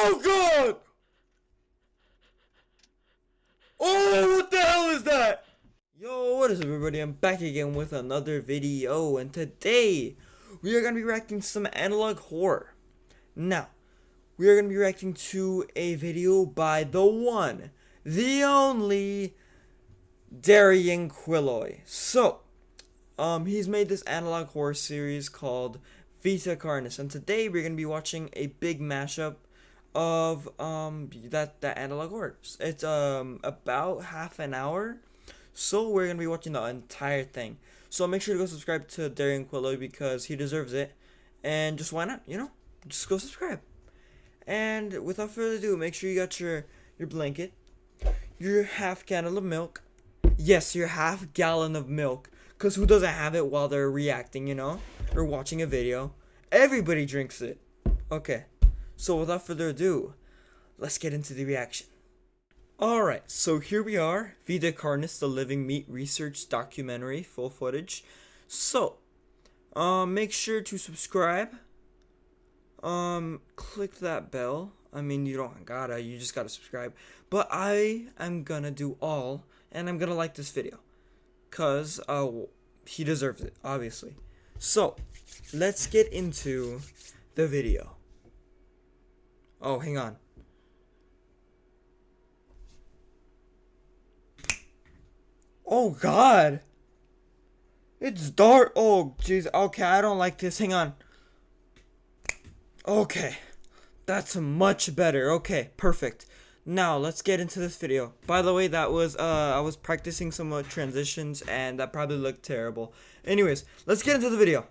Oh god! Oh, what the hell is that? Yo, what is up everybody? I'm back again with another video, and today we are going to be reacting to some analog horror. Now, we are going to be reacting to a video by the one, the only, Darian Quilloy. So, he's made this analog horror series called Vita, Carnis, and today we're going to be watching a big mashup of that analog horror. It's about half an hour, so we're gonna be watching the entire thing. So make sure to go subscribe to Darian Quilloy because he deserves it, and just why not, just go subscribe. And without further ado, make sure you got your blanket, your half gallon of milk. Yes, your half gallon of milk, because who doesn't have it while they're reacting, or watching a video? Everybody drinks it. Okay. So without further ado, let's get into the reaction. Alright, so here we are, Vita Carnis, the Living Meat Research Documentary, full footage. So, make sure to subscribe. Click that bell. I mean, you don't gotta, you just gotta subscribe. But I am gonna do all, and I'm gonna like this video. Cause, he deserves it, obviously. So, let's get into the video. Oh, hang on. Oh, God. It's dark. Oh, jeez. Okay, I don't like this. Hang on. Okay. That's much better. Okay, perfect. Now, let's get into this video. By the way, that was, I was practicing some transitions, and that probably looked terrible. Anyways, let's get into the video.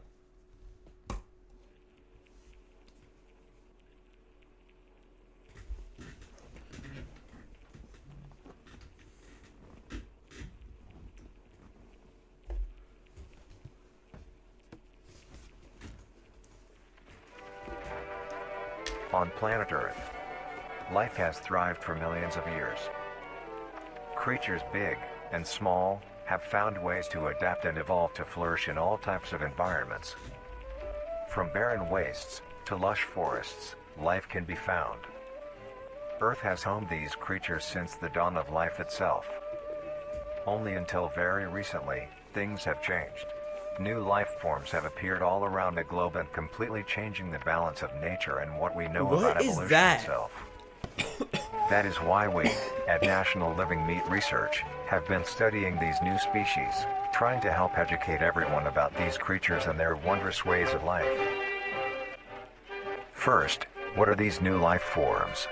On planet Earth, life has thrived for millions of years. Creatures big and small have found ways to adapt and evolve to flourish in all types of environments. From barren wastes to lush forests, life can be found. Earth has homed these creatures since the dawn of life itself. Only until very recently, things have changed. New life forms have appeared all around the globe and completely changing the balance of nature and what we know about evolution itself. That is why we, at National Living Meat Research, have been studying these new species, trying to help educate everyone about these creatures and their wondrous ways of life. First, what are these new life forms?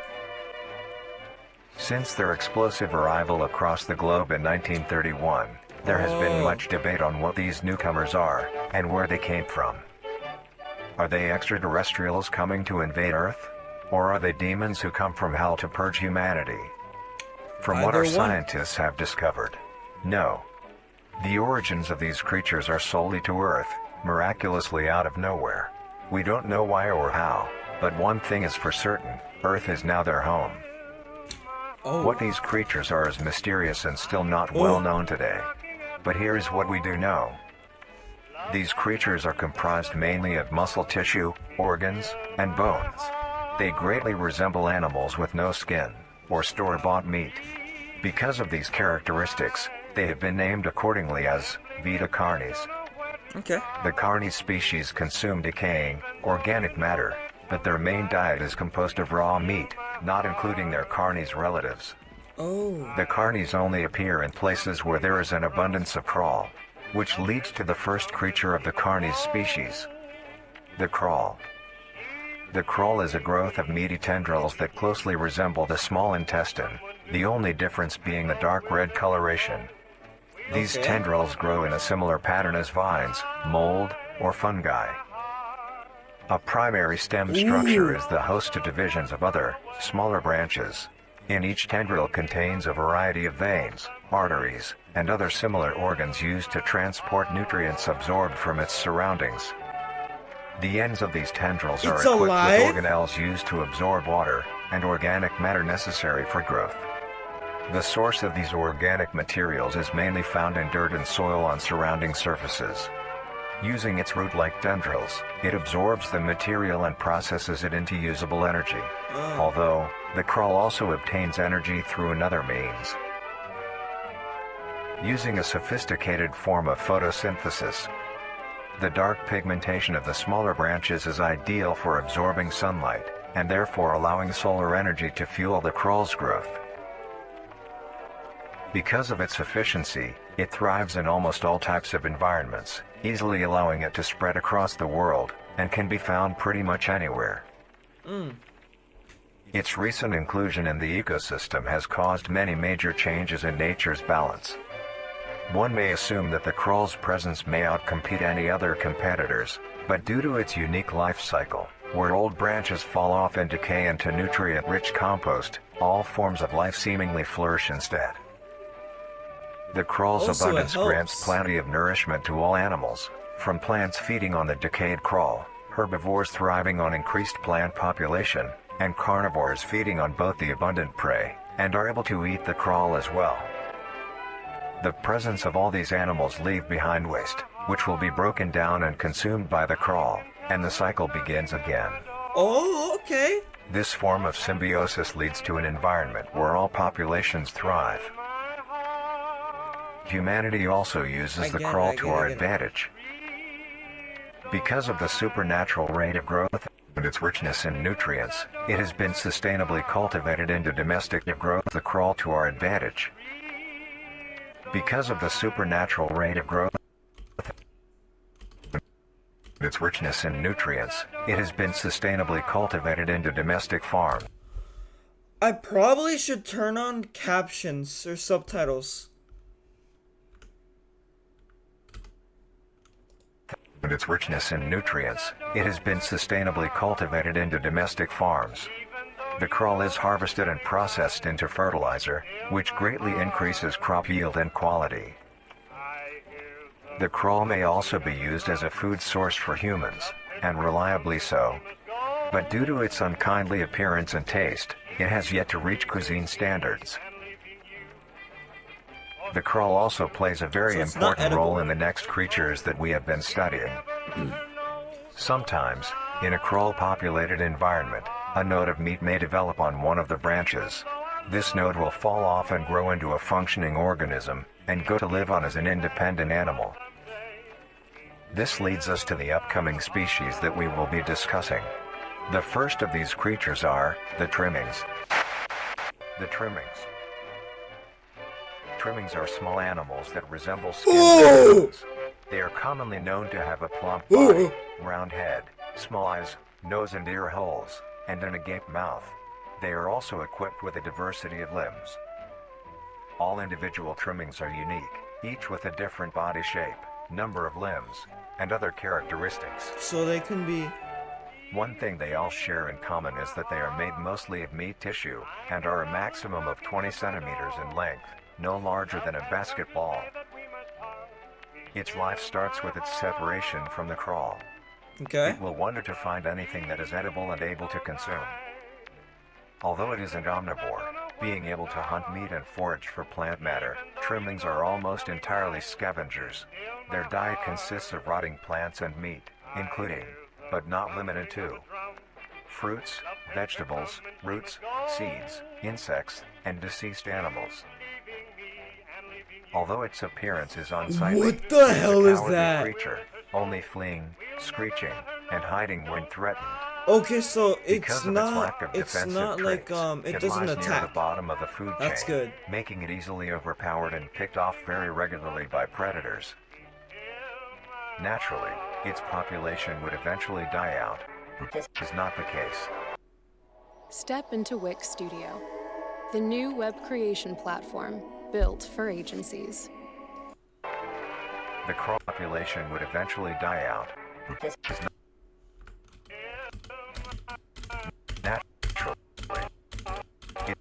Since their explosive arrival across the globe in 1931, there has been much debate on what these newcomers are, and where they came from. Are they extraterrestrials coming to invade Earth? Or are they demons who come from hell to purge humanity? From what our scientists have discovered, no. The origins of these creatures are solely to Earth, miraculously out of nowhere. We don't know why or how, but one thing is for certain, Earth is now their home. What these creatures are is mysterious and still not well known today. But here is what we do know. These creatures are comprised mainly of muscle tissue, organs, and bones. They greatly resemble animals with no skin, or store-bought meat. Because of these characteristics, they have been named accordingly as Vita Carnis. Okay. The Carnis species consume decaying, organic matter, but their main diet is composed of raw meat, not including their Carnis relatives. The Carnis only appear in places where there is an abundance of crawl, which leads to the first creature of the Carnis species, the crawl. The crawl is a growth of meaty tendrils that closely resemble the small intestine, the only difference being the dark red coloration. These tendrils grow in a similar pattern as vines, mold, or fungi. A primary stem structure is the host to divisions of other, smaller branches. In each tendril contains a variety of veins, arteries, and other similar organs used to transport nutrients absorbed from its surroundings. The ends of these tendrils are equipped with organelles used to absorb water and organic matter necessary for growth. The source of these organic materials is mainly found in dirt and soil on surrounding surfaces. Using its root-like tendrils, it absorbs the material and processes it into usable energy. Although, the crawl also obtains energy through another means. Using a sophisticated form of photosynthesis, the dark pigmentation of the smaller branches is ideal for absorbing sunlight, and therefore allowing solar energy to fuel the crawl's growth. Because of its efficiency, it thrives in almost all types of environments, easily allowing it to spread across the world, and can be found pretty much anywhere. Its recent inclusion in the ecosystem has caused many major changes in nature's balance. One may assume that the crawl's presence may outcompete any other competitors, but due to its unique life cycle, where old branches fall off and decay into nutrient-rich compost, all forms of life seemingly flourish instead. The crawl's Also, abundance grants plenty of nourishment to all animals, from plants feeding on the decayed crawl, herbivores thriving on increased plant population, and carnivores feeding on both the abundant prey, and are able to eat the crawl as well. The presence of all these animals leave behind waste, which will be broken down and consumed by the crawl, and the cycle begins again. Oh, okay. This form of symbiosis leads to an environment where all populations thrive. Humanity also uses the crawl to our advantage. Because of the supernatural rate of growth and its richness in nutrients, it has been sustainably cultivated into domestic growth. The crawl to our advantage. Because of the supernatural rate of growth and its richness in nutrients, it has been sustainably cultivated into domestic farms. I probably should turn on captions or subtitles. And its richness in nutrients, it has been sustainably cultivated into domestic farms. The crawl is harvested and processed into fertilizer, which greatly increases crop yield and quality. The crawl may also be used as a food source for humans, and reliably so. But due to its unkindly appearance and taste, it has yet to reach cuisine standards. The crawl also plays a very important role in the next creatures that we have been studying. Sometimes, in a crawl-populated environment, a node of meat may develop on one of the branches. This node will fall off and grow into a functioning organism, and go to live on as an independent animal. This leads us to the upcoming species that we will be discussing. The first of these creatures are the trimmings. The trimmings. Trimmings are small animals that resemble skin. They are commonly known to have a plump body, round head, small eyes, nose and ear holes, and an agape mouth. They are also equipped with a diversity of limbs. All individual trimmings are unique, each with a different body shape, number of limbs, and other characteristics. So they can be... One thing they all share in common is that they are made mostly of meat tissue, and are a maximum of 20 centimeters in length, no larger than a basketball. Its life starts with its separation from the crawl. Okay. It will wonder to find anything that is edible and able to consume. Although it is an omnivore, being able to hunt meat and forage for plant matter, trimmings are almost entirely scavengers. Their diet consists of rotting plants and meat, including, but not limited to, fruits, vegetables, roots, seeds, insects, and deceased animals. Although its appearance is unsightly, what the hell is it's a cowardly that? creature, only fleeing, screeching, and hiding when threatened. Okay, so Because it's of its lack of not, it's defensive not like, traits, it doesn't lies near attack. the bottom of the food chain, That's good. making it easily overpowered and picked off very regularly by predators. Naturally, its population would eventually die out. This is not the case. Step into Wix Studio, the new web creation platform built for agencies. The crawl population would eventually die out. This is not naturally. Its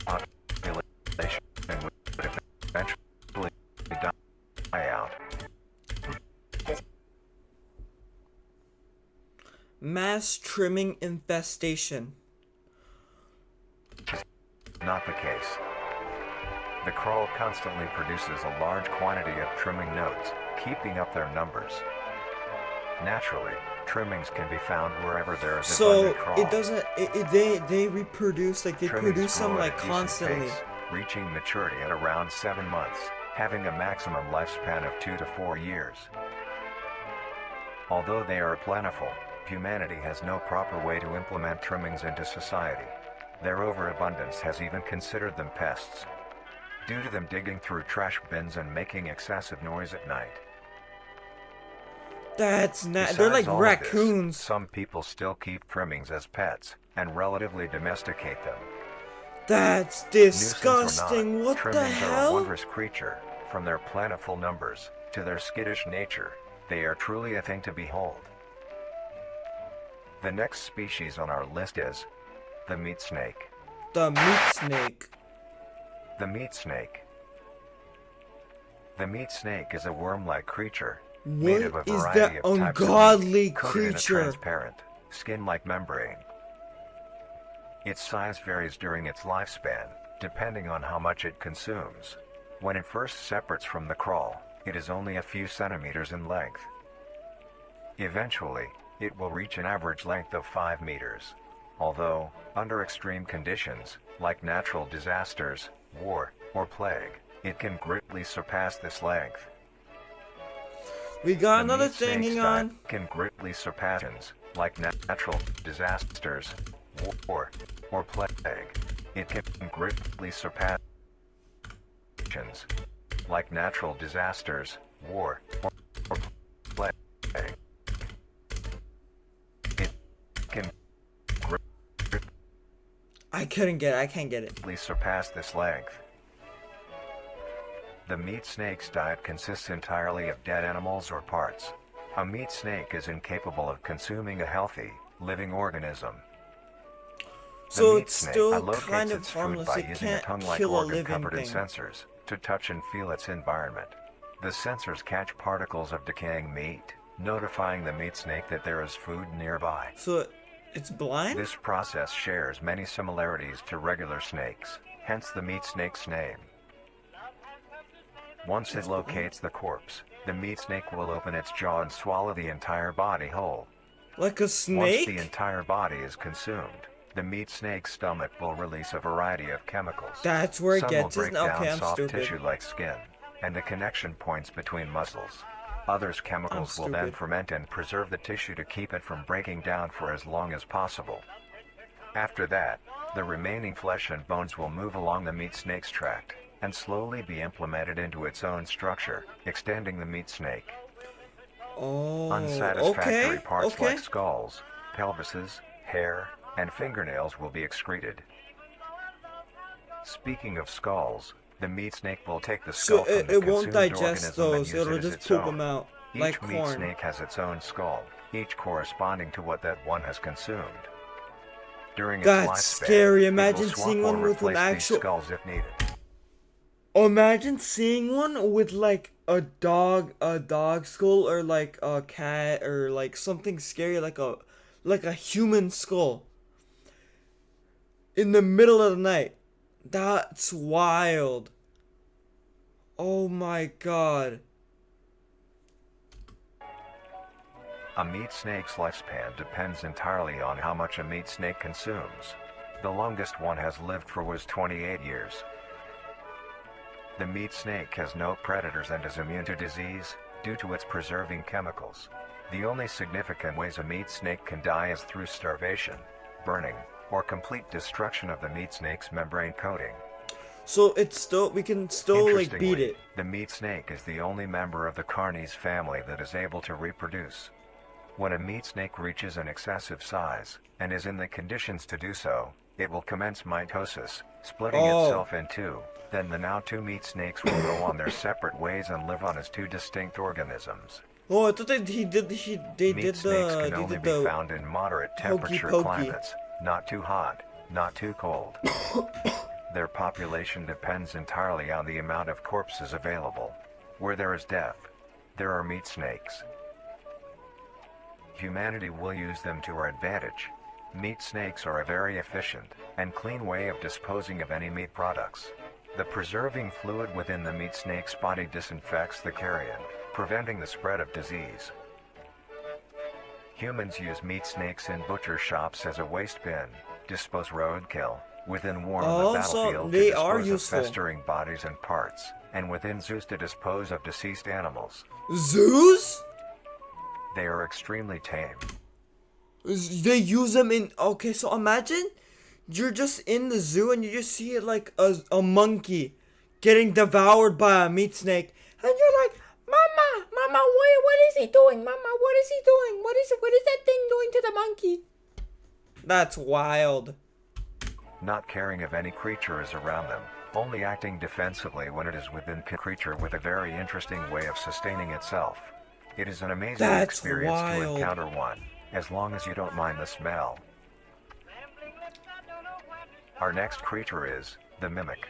population would eventually die out. Mass trimming infestation. Not the case. The crawl constantly produces a large quantity of trimming nodes, keeping up their numbers. Naturally, trimmings can be found wherever there is So abundant crawl. it doesn't. They reproduce like they Trimmings produce them grow at like a decent constantly. pace, reaching maturity at around 7 months, having a maximum lifespan of 2 to 4 years. Although they are plentiful, humanity has no proper way to implement trimmings into society. Their overabundance has even considered them pests, due to them digging through trash bins and making excessive noise at night. That's not. Besides They're like all of this, raccoons. some people still keep trimmings as pets and relatively domesticate them. That's Nuisance or disgusting. not, What the trimmings are a hell? wondrous creature. From their plentiful numbers to their skittish nature, they are truly a thing to behold. The next species on our list is the meat snake. The meat snake. The meat snake. The meat snake is a worm-like creature made of a What is variety that of types of meat, ungodly coated in a creature? transparent, skin-like membrane. Its size varies during its lifespan, depending on how much it consumes. When it first separates from the crawl, it is only a few centimeters in length. Eventually, it will reach an average length of 5 meters. Although, under extreme conditions, like natural disasters, war, or plague, it can greatly surpass this length. We got The another meat thing. snake's Hang diet on. can greatly surpass like natural disasters, war, or plague. It can greatly surpass like natural disasters, war, or plague. It can I couldn't get it. I can't get it. greatly surpass this length. The meat snake's diet consists entirely of dead animals or parts. A meat snake is incapable of consuming a healthy, living organism. The So meat it's snake still allocates kind of its food harmless. by It using a can't tongue-like kill a organ living covered in thing. sensors to touch and feel its environment. The sensors catch particles of decaying meat, notifying the meat snake that there is food nearby. So it's blind? This process shares many similarities to regular snakes, hence the meat snake's name. Once it locates the corpse, the meat snake will open its jaw and swallow the entire body whole. Like a Once snake? the entire body is consumed, the meat snake's stomach will release a variety of chemicals. That's where it Some gets will his. break down Okay, I'm soft stupid. tissue like skin, and the connection points between muscles. Others chemicals will then stupid. ferment and preserve the tissue to keep it from breaking down for as long as possible. After that, the remaining flesh and bones will move along the meat snake's tract and slowly be implemented into its own structure, extending the meat snake. Oh, Unsatisfactory parts okay. like skulls, pelvises, hair, and fingernails will be excreted. Speaking of skulls, the meat snake will take the skull So from the it won't consumed digest organism and those. use It'll it as just its poop own. them out Each like meat corn. snake has its own skull, each corresponding to what that one has consumed. During its That's lifespan, scary. it will Imagine swap seeing or one with an replace these actual. skulls if needed. Imagine seeing one with like a dog skull, or like a cat, or like something scary, like a human skull in the middle of the night. That's wild. Oh my god. A meat snake's lifespan depends entirely on how much a meat snake consumes. The longest one has lived for was 28 years. The meat snake has no predators and is immune to disease due to its preserving chemicals. The only significant ways a meat snake can die is through starvation, burning, or complete destruction of the meat snake's membrane coating. So it's still, we can still like beat Interestingly, it. the meat snake is the only member of the Carnis family that is able to reproduce. When a meat snake reaches an excessive size, and is in the conditions to do so, it will commence mitosis, splitting itself in two. Then the now two meat snakes will go on their separate ways and live on as two distinct organisms. Oh, I thought they did Meat snakes can only be found in moderate temperature pokey. climates, not too hot, not too cold. Their population depends entirely on the amount of corpses available. Where there is death, there are meat snakes. Humanity will use them to our advantage. Meat snakes are a very efficient and clean way of disposing of any meat products. The preserving fluid within the meat snake's body disinfects the carrion, preventing the spread of disease. Humans use meat snakes in butcher shops as a waste bin, dispose roadkill, within war on the battlefield to dispose of festering bodies and parts, and within zoos to dispose of deceased animals. Zoos? They are extremely tame. They use them in... Okay, so imagine you're just in the zoo and you just see it like a monkey getting devoured by a meat snake. And you're like, Mama, what is he doing? Mama, what is he doing? What is that thing doing to the monkey? That's wild. Not caring if any creature is around them, only acting defensively when it is within a creature with a very interesting way of sustaining itself. It is an amazing experience to encounter one, as long as you don't mind the smell. Our next creature is the mimic.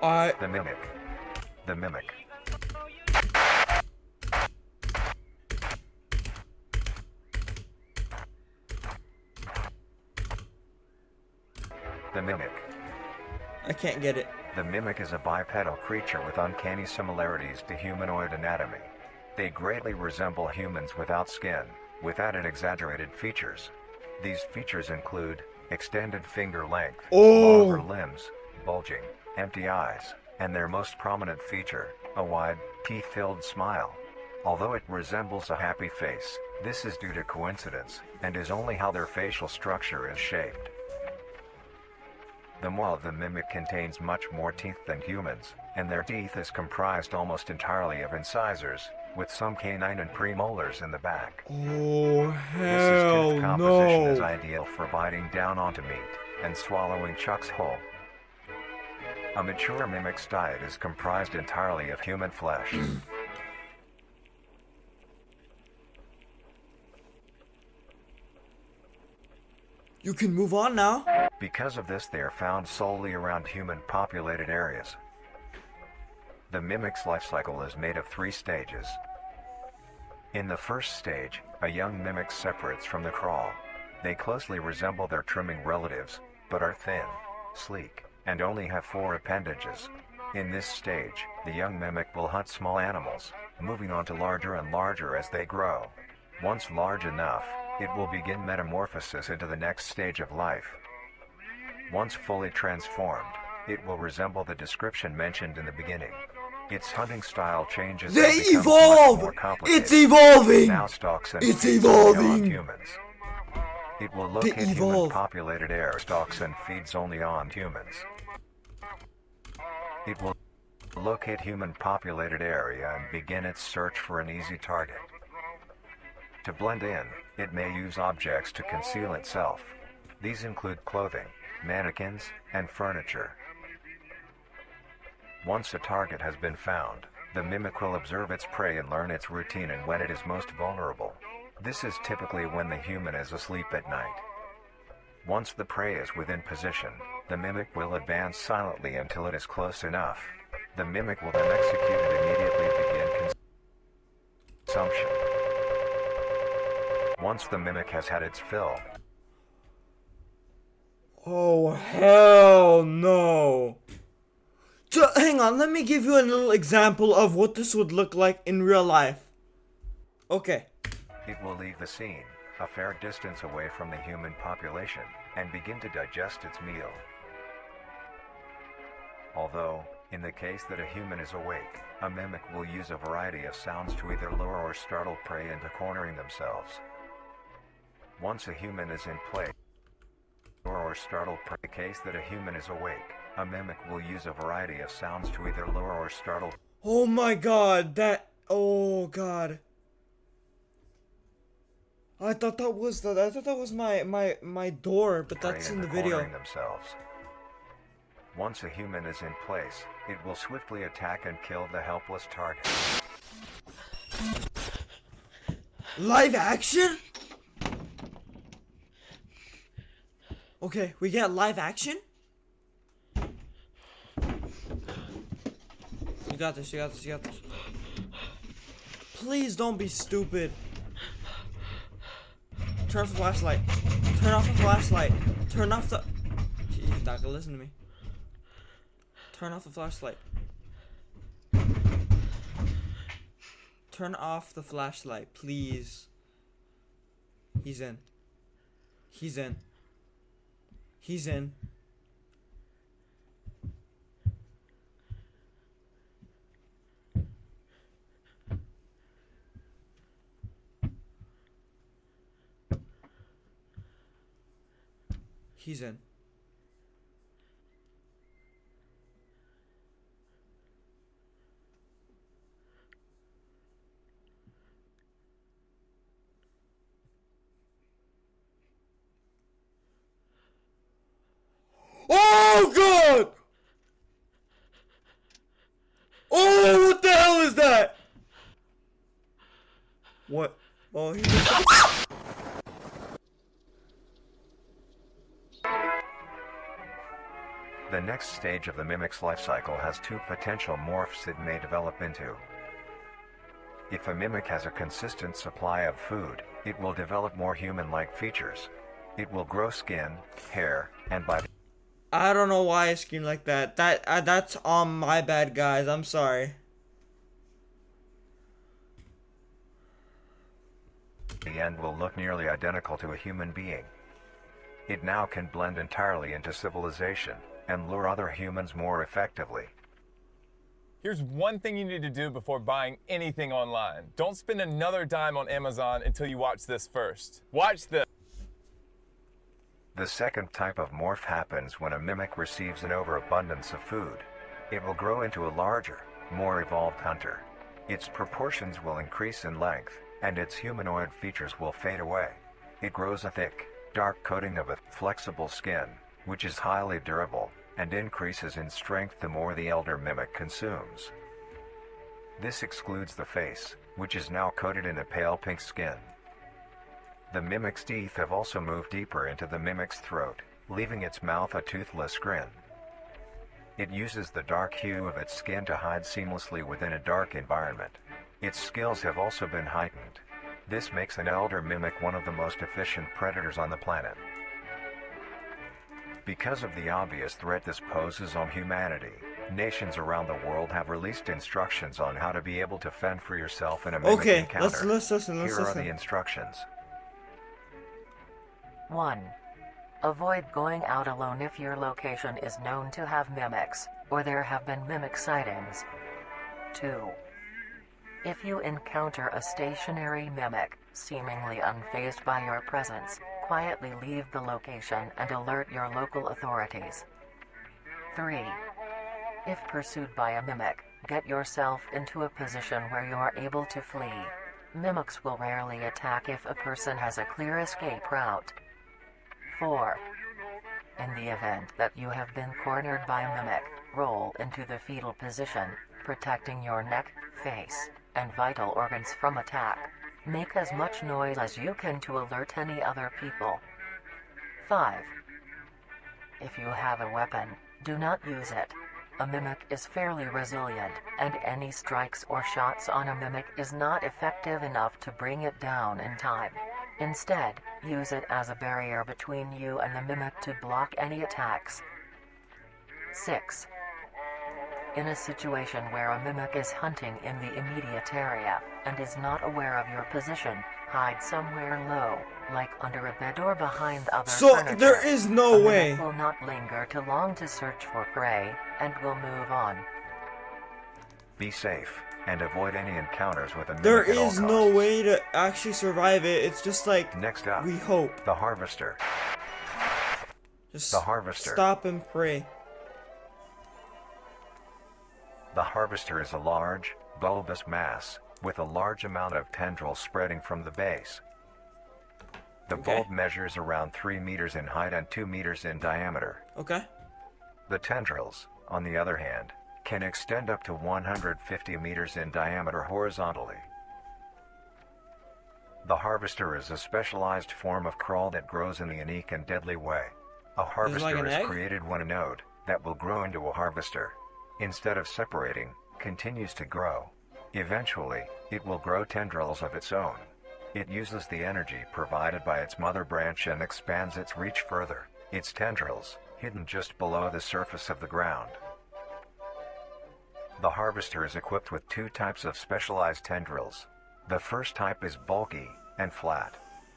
The mimic. The mimic. The mimic. I can't get it. The mimic is a bipedal creature with uncanny similarities to humanoid anatomy. They greatly resemble humans without skin, with added exaggerated features. These features include extended finger length, longer limbs, bulging, empty eyes, and their most prominent feature, a wide, teeth-filled smile. Although it resembles a happy face, this is due to coincidence, and is only how their facial structure is shaped. The maw of the mimic contains much more teeth than humans, and their teeth is comprised almost entirely of incisors, with some canine and premolars in the back. Oh, This tooth composition no. is ideal for biting down onto meat and swallowing chunks whole. A mature mimic's diet is comprised entirely of human flesh. You can move on now. Because of this, they are found solely around human-populated areas. The mimic's life cycle is made of 3 stages. In the first stage, a young mimic separates from the crawl. They closely resemble their trimming relatives, but are thin, sleek, and only have 4 appendages. In this stage, the young mimic will hunt small animals, moving on to larger and larger as they grow. Once large enough, it will begin metamorphosis into the next stage of life. Once fully transformed, it will resemble the description mentioned in the beginning. Its hunting style changes. They and becomes evolve! much more complicated. It's evolving! Now stalks and It's feeds only on evolving! humans. It will locate human-populated air, stalks and feeds only on humans. It will locate human-populated area and begin its search for an easy target. To blend in, it may use objects to conceal itself. These include clothing, mannequins, and furniture. Once a target has been found, the mimic will observe its prey and learn its routine and when it is most vulnerable. This is typically when the human is asleep at night. Once the prey is within position, the mimic will advance silently until it is close enough. The mimic will then execute and immediately begin consumption. Once the mimic has had its fill. Oh, hell no. Hang on, let me give you a little example of what this would look like in real life. Okay. It will leave the scene, a fair distance away from the human population, and begin to digest its meal. Although, in the case that a human is awake, a mimic will use a variety of sounds to either lure or startle prey into cornering themselves. Once a human is in place, or startle prey, in the case that a human is awake, a mimic will use a variety of sounds to either lure or startle. Oh my god, oh god. I thought that was my door, but that's in the video. Themselves. Once a human is in place, it will swiftly attack and kill the helpless target. Live action? Okay, we get live action? You got this, you got this, you got this. Please don't be stupid. Turn off the flashlight. Turn off the flashlight. Turn off the... He's not gonna listen to me. Turn off the flashlight. Turn off the flashlight, please. He's in. He's in. He's in. He's in. Oh god! Oh, what the hell is that? What? Oh, he just... The next stage of the mimic's life cycle has two potential morphs it may develop into. If a mimic has a consistent supply of food, it will develop more human-like features. It will grow skin, hair, and by I don't know why I screamed like that. That's on my bad, guys. I'm sorry. the end will look nearly identical to a human being. It now can blend entirely into civilization and lure other humans more effectively. Here's one thing you need to do before buying anything online. Don't spend another dime on Amazon until you watch this first. Watch this. The second type of morph happens when a mimic receives an overabundance of food. It will grow into a larger, more evolved hunter. Its proportions will increase in length, and its humanoid features will fade away. It grows a thick, dark coating of a flexible skin, which is highly durable, and increases in strength the more the elder mimic consumes. This excludes the face, which is now coated in a pale pink skin. The mimic's teeth have also moved deeper into the mimic's throat, leaving its mouth a toothless grin. It uses the dark hue of its skin to hide seamlessly within a dark environment. Its skills have also been heightened. This makes an elder mimic one of the most efficient predators on the planet. Because of the obvious threat this poses on humanity, nations around the world have released instructions on how to be able to fend for yourself in a mimic encounter. let's listen. Here are the instructions. 1. Avoid going out alone if your location is known to have mimics, or there have been mimic sightings. 2. If you encounter a stationary mimic, seemingly unfazed by your presence, quietly leave the location and alert your local authorities. 3. If pursued by a mimic, get yourself into a position where you are able to flee. Mimics will rarely attack if a person has a clear escape route. 4. In the event that you have been cornered by a mimic, roll into the fetal position, protecting your neck, face, and vital organs from attack. Make as much noise as you can to alert any other people. 5. If you have a weapon, do not use it. A mimic is fairly resilient, and any strikes or shots on a mimic is not effective enough to bring it down in time. Instead, use it as a barrier between you and the mimic to block any attacks. 6. In a situation where a mimic is hunting in the immediate area, and is not aware of your position, hide somewhere low, like under a bed or behind other furniture. So, there is no way. A mimic will not linger too long to search for prey, and will move on. Be safe, and avoid any encounters with a mimic There at all is no costs. way to actually survive it. It's just like, Next up, we hope. the harvester. Just The harvester. stop and pray. The harvester is a large, bulbous mass, with a large amount of tendrils spreading from the base. The bulb measures around 3 meters in height and 2 meters in diameter. Okay. The tendrils, on the other hand, can extend up to 150 meters in diameter horizontally. The harvester is a specialized form of crawl that grows in a unique and deadly way. A harvester an is egg? created when a node that will grow into a harvester, instead of separating, continues to grow. Eventually, it will grow tendrils of its own. It uses the energy provided by its mother branch and expands its reach further. Its tendrils, hidden just below the surface of the ground. The harvester is equipped with two types of specialized tendrils. The first type is bulky and flat.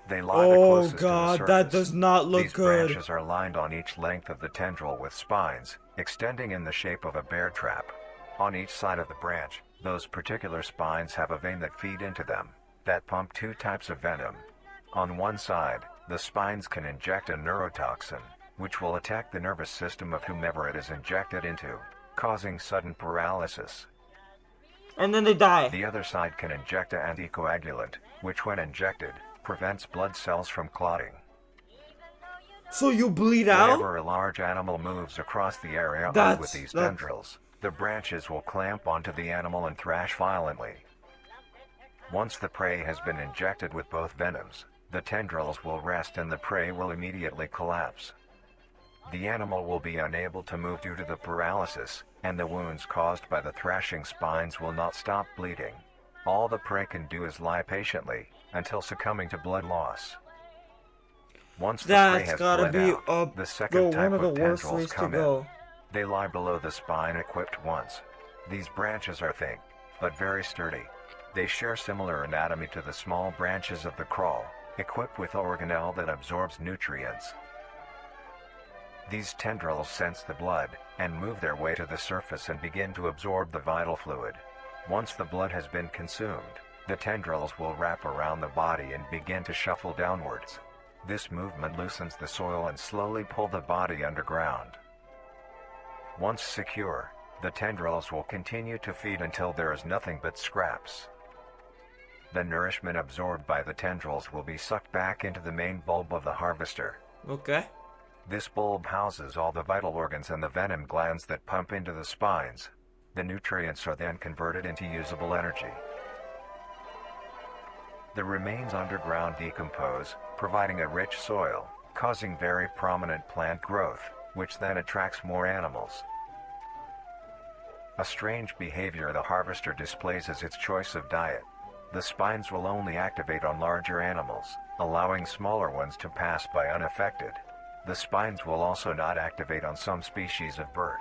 They lie the Oh closest to the god, surface. that does not look These good. branches are lined on each length of the tendril with spines, extending in the shape of a bear trap. On each side of the branch, those particular spines have a vein that feed into them, that pump two types of venom. On one side, the spines can inject a neurotoxin, which will attack the nervous system of whomever it is injected into, causing sudden paralysis. And then they die. The other side can inject an anticoagulant, which when injected, prevents blood cells from clotting. So you bleed out? Whenever a large animal moves across the area armed with these tendrils, the branches will clamp onto the animal and thrash violently. Once the prey has been injected with both venoms, the tendrils will rest and the prey will immediately collapse. The animal will be unable to move due to the paralysis, and the wounds caused by the thrashing spines will not stop bleeding. All the prey can do is lie patiently, until succumbing to blood loss. Once the prey has bled out, the second type of tendrils come in. They lie below the spine equipped once. These branches are thick, but very sturdy. They share similar anatomy to the small branches of the crawl, equipped with organelle that absorbs nutrients. These tendrils sense the blood, and move their way to the surface and begin to absorb the vital fluid. Once the blood has been consumed, the tendrils will wrap around the body and begin to shuffle downwards. This movement loosens the soil and slowly pull the body underground. Once secure, the tendrils will continue to feed until there is nothing but scraps. The nourishment absorbed by the tendrils will be sucked back into the main bulb of the harvester. Okay. This bulb houses all the vital organs and the venom glands that pump into the spines. The nutrients are then converted into usable energy. The remains underground decompose, providing a rich soil, causing very prominent plant growth, which then attracts more animals. A strange behavior the harvester displays is its choice of diet. The spines will only activate on larger animals, allowing smaller ones to pass by unaffected. The spines will also not activate on some species of bird.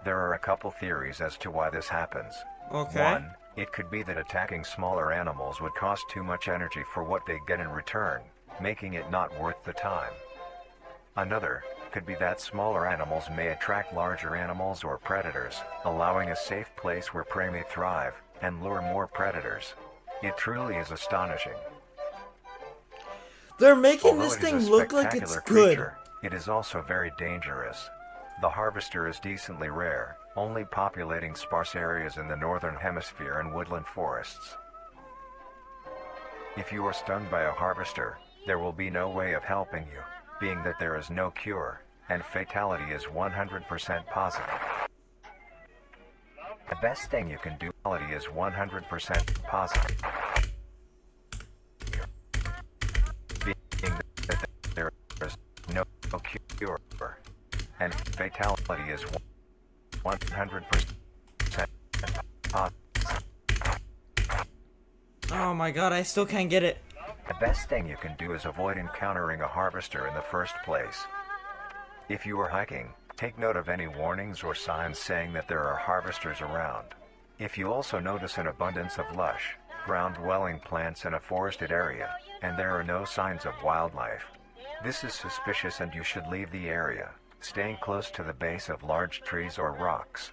There are a couple theories as to why this happens. Okay. One, it could be that attacking smaller animals would cost too much energy for what they get in return, making it not worth the time. Another could be that smaller animals may attract larger animals or predators, allowing a safe place where prey may thrive, and lure more predators. It truly is astonishing. They're making Although this it thing is a look like it's spectacular good. creature, it is also very dangerous. The harvester is decently rare, only populating sparse areas in the northern hemisphere and woodland forests. If you are stung by a harvester, there will be no way of helping you, being that there is no cure, and fatality is 100% positive. The best thing you can do is 100% positive. Being that there is no cure, and fatality is 100% positive. Oh my god, I still can't get it. The best thing you can do is avoid encountering a harvester in the first place. If you are hiking, take note of any warnings or signs saying that there are harvesters around. If you also notice an abundance of lush, ground-dwelling plants in a forested area, and there are no signs of wildlife, this is suspicious and you should leave the area, staying close to the base of large trees or rocks.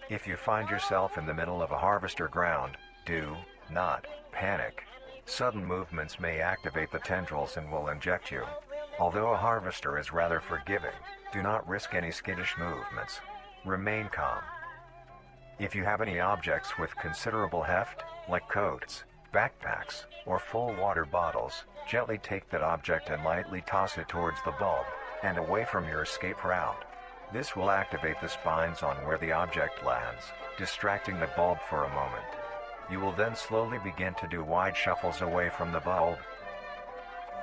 If you find yourself in the middle of a harvester ground, do not panic. Sudden movements may activate the tendrils and will inject you. Although a harvester is rather forgiving, do not risk any skittish movements. Remain calm. If you have any objects with considerable heft, like coats, backpacks, or full water bottles, gently take that object and lightly toss it towards the bulb, and away from your escape route. This will activate the spines on where the object lands, distracting the bulb for a moment. You will then slowly begin to do wide shuffles away from the bulb.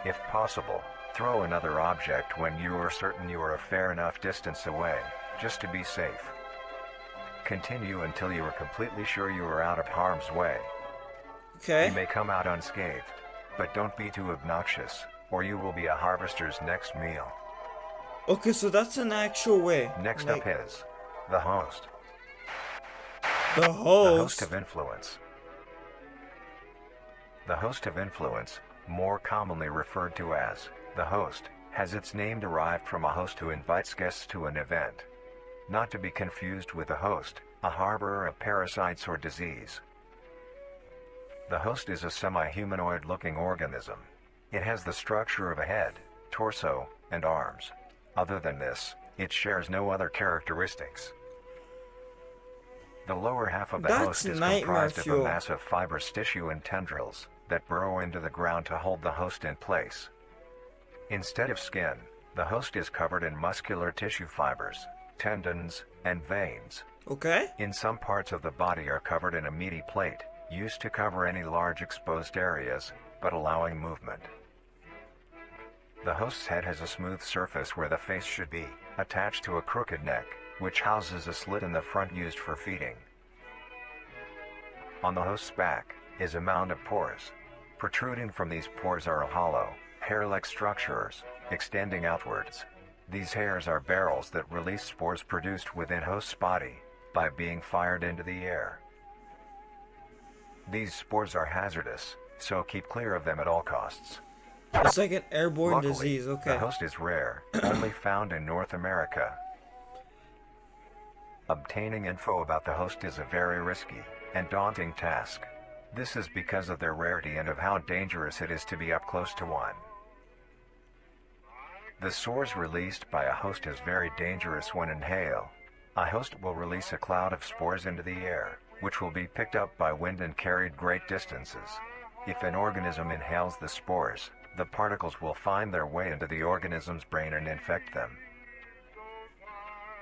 If possible, throw another object when you are certain you are a fair enough distance away, just to be safe. Continue until you are completely sure you are out of harm's way. Okay. You may come out unscathed, but don't be too obnoxious, or you will be a harvester's next meal. Okay, so that's an actual way. Next up is the host. The The host host. of influence. The host of influence, more commonly referred to as the host, has its name derived from a host who invites guests to an event. Not to be confused with the host, a harborer of parasites or disease. The host is a semi-humanoid looking organism. It has the structure of a head, torso, and arms. Other than this, it shares no other characteristics. The lower half of the That's host is nightmare comprised of a fuel. mass of fibrous tissue and tendrils that burrow into the ground to hold the host in place. Instead of skin, the host is covered in muscular tissue fibers, tendons, and veins. Okay. In some parts of the body are covered in a meaty plate, used to cover any large exposed areas, but allowing movement. The host's head has a smooth surface where the face should be, attached to a crooked neck, which houses a slit in the front used for feeding. On the host's back is a mound of pores. Protruding from these pores are hollow, hair-like structures, extending outwards. These hairs are barrels that release spores produced within host's body, by being fired into the air. These spores are hazardous, so keep clear of them at all costs. It's like an airborne Luckily, disease. the Okay. host is rare, only found in North America. Obtaining info about the host is a very risky and daunting task. This is because of their rarity and of how dangerous it is to be up close to one. The spores released by a host is very dangerous when inhaled. A host will release a cloud of spores into the air, which will be picked up by wind and carried great distances. If an organism inhales the spores, the particles will find their way into the organism's brain and infect them.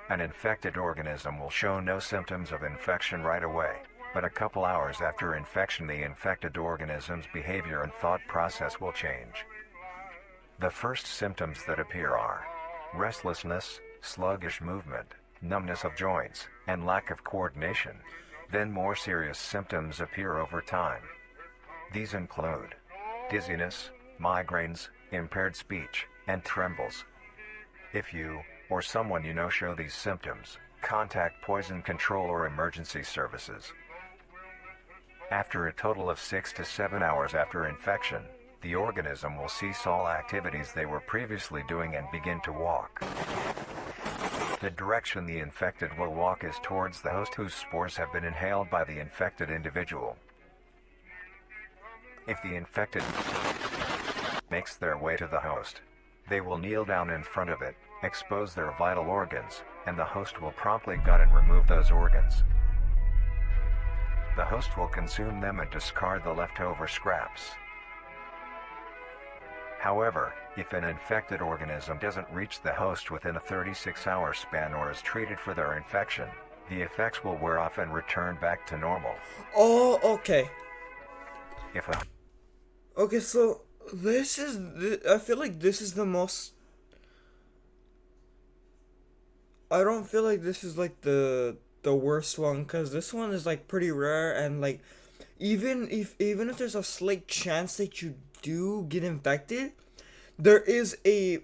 An infected organism will show no symptoms of infection right away, but a couple hours after infection the infected organism's behavior and thought process will change. The first symptoms that appear are restlessness, sluggish movement, numbness of joints, and lack of coordination. Then more serious symptoms appear over time. These include dizziness, migraines, impaired speech, and trembles. If you, or someone you know show these symptoms, contact poison control or emergency services. After a total of 6 to 7 hours after infection, the organism will cease all activities they were previously doing and begin to walk. The direction the infected will walk is towards the host whose spores have been inhaled by the infected individual. If the infected makes their way to the host, they will kneel down in front of it, expose their vital organs, and the host will promptly gut and remove those organs. The host will consume them and discard the leftover scraps. However, if an infected organism doesn't reach the host within a 36-hour span or is treated for their infection, the effects will wear off and return back to normal. Oh, okay. If a Okay, so this is. I feel like this is the most. I don't feel like this is like the worst one, because this one is like pretty rare, and like even if there's a slight chance that you do get infected, there is a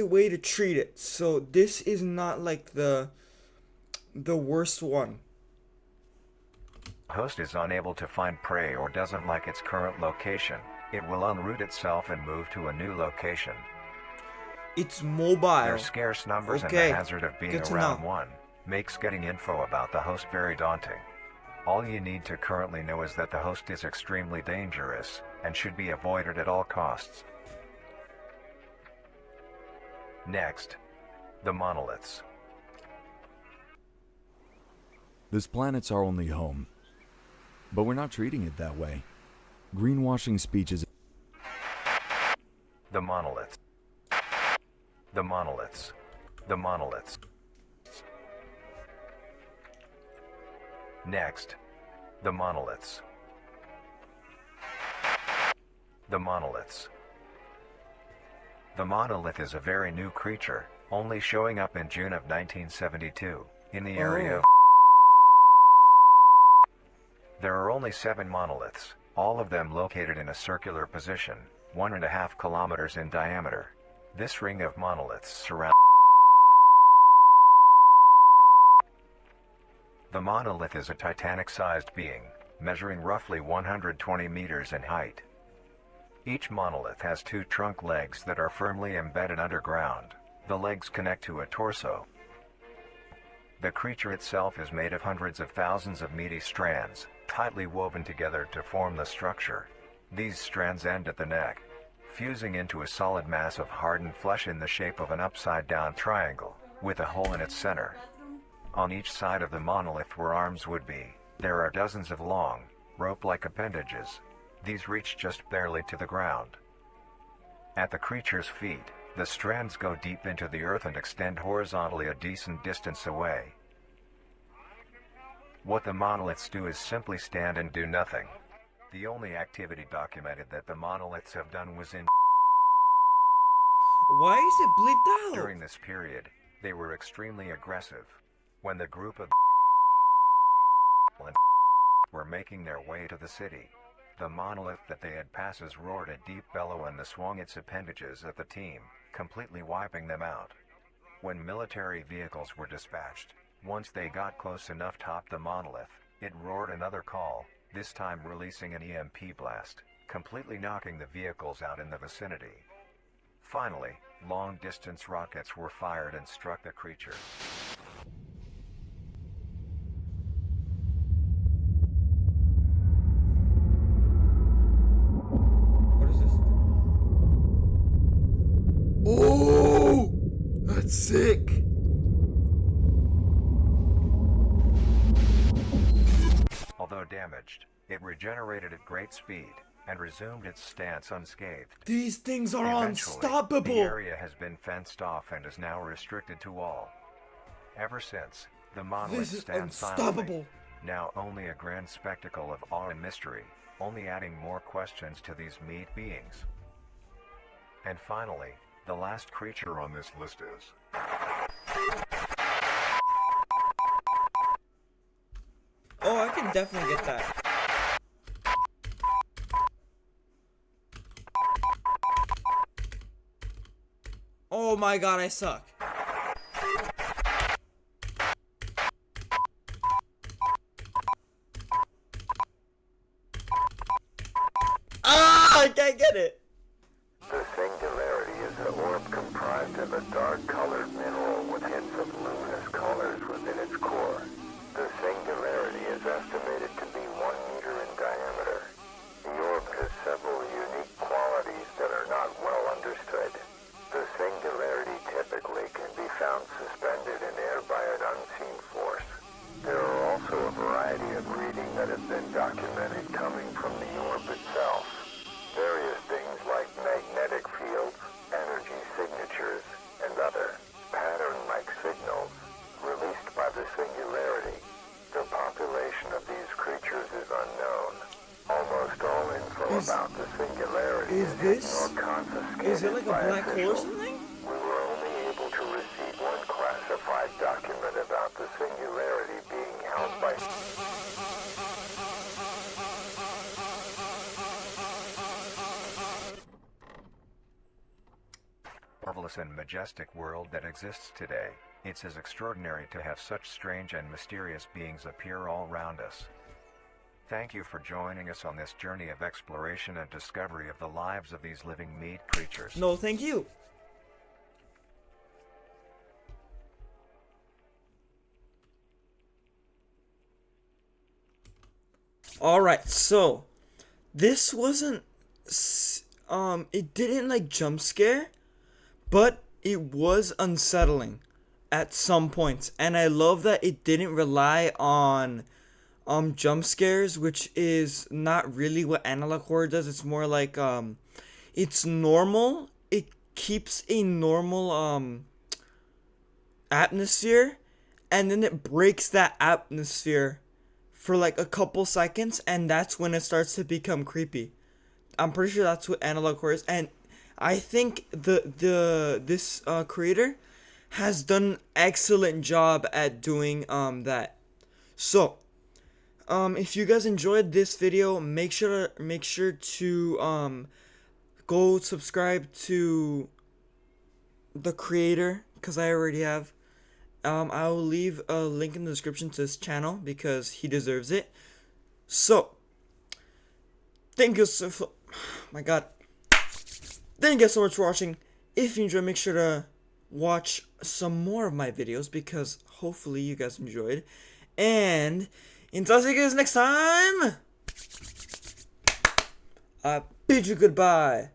way to treat it. So this is not like the worst one. host is unable to find prey or doesn't like its current location, it will unroot itself and move to a new location. It's mobile. Their scarce numbers Okay, and the hazard of being good to around know. one makes getting info about the host very daunting. All you need to currently know is that the host is extremely dangerous and should be avoided at all costs. Next, the monoliths. This planet's our only home. But we're not treating it that way. Greenwashing speeches. The monoliths. The monoliths. The monoliths. Next, the monoliths. The monoliths. The monolith is a very new creature, only showing up in June of 1972, in the area of... There are only 7 monoliths, all of them located in a circular position, 1.5 kilometers in diameter. This ring of monoliths surrounds... The monolith is a Titanic-sized being, measuring roughly 120 meters in height. Each monolith has two trunk legs that are firmly embedded underground. The legs connect to a torso. The creature itself is made of hundreds of thousands of meaty strands, tightly woven together to form the structure. These strands end at the neck, fusing into a solid mass of hardened flesh in the shape of an upside-down triangle, with a hole in its center. On each side of the monolith where arms would be, there are dozens of long, rope-like appendages. These reach just barely to the ground. At the creature's feet, the strands go deep into the earth and extend horizontally a decent distance away. What the monoliths do is simply stand and do nothing. The only activity documented that the monoliths have done was in Why is it bleeped out? During this period, they were extremely aggressive. When the group of were making their way to the city, the monolith that they had passes roared a deep bellow and swung its appendages at the team, completely wiping them out. When military vehicles were dispatched, once they got close enough top the monolith, it roared another call, this time releasing an EMP blast, completely knocking the vehicles out in the vicinity. Finally, long-distance rockets were fired and struck the creature. What is this? Oh! That's sick! Although damaged, it regenerated at great speed and resumed its stance unscathed. These things are Eventually, unstoppable! the area has been fenced off and is now restricted to all. Ever since, the monolith This is stands unstoppable! silently, now only a grand spectacle of awe and mystery, only adding more questions to these meat beings. And finally, the last creature on this list is... Oh, I can definitely get that. Oh my god, I suck. Ah, I can't get it. The singularity is an orb comprised of a dark-colored mineral with hints of luminous colors within its core. The singularity is estimated to be 1 meter in diameter. The orb has several unique qualities that are not well understood. The singularity typically can be found suspended in air by an unseen force. There are also a variety of reading that have been documented coming from the orb itself. Various things like magnetic fields, energy signatures, and other pattern-like signals released by the singularity. The population of these creatures is unknown. Almost all info about the singularity Is this? or confiscated Is it like a by black hole or officials. something? We were only able to receive one classified document about the singularity being held by... marvelous and majestic world that exists today. It's as extraordinary to have such strange and mysterious beings appear all around us. Thank you for joining us on this journey of exploration and discovery of the lives of these living meat creatures. No, thank you. Alright, so this wasn't it didn't like jump scare, but it was unsettling at some points, and I love that it didn't rely on jump scares, which is not really what analog horror does. It's more like it's normal. It keeps a normal atmosphere, and then it breaks that atmosphere for like a couple seconds, and that's when it starts to become creepy. I'm pretty sure that's what analog horror is, and I think this creator has done an excellent job at doing that. So if you guys enjoyed this video, make sure to go subscribe to the creator, because I already have, I will leave a link in the description to his channel because he deserves it. So, thank you so my god. Thank you so much for watching. If you enjoyed, make sure to watch some more of my videos because hopefully you guys enjoyed. And until I see you guys next time, I bid you goodbye.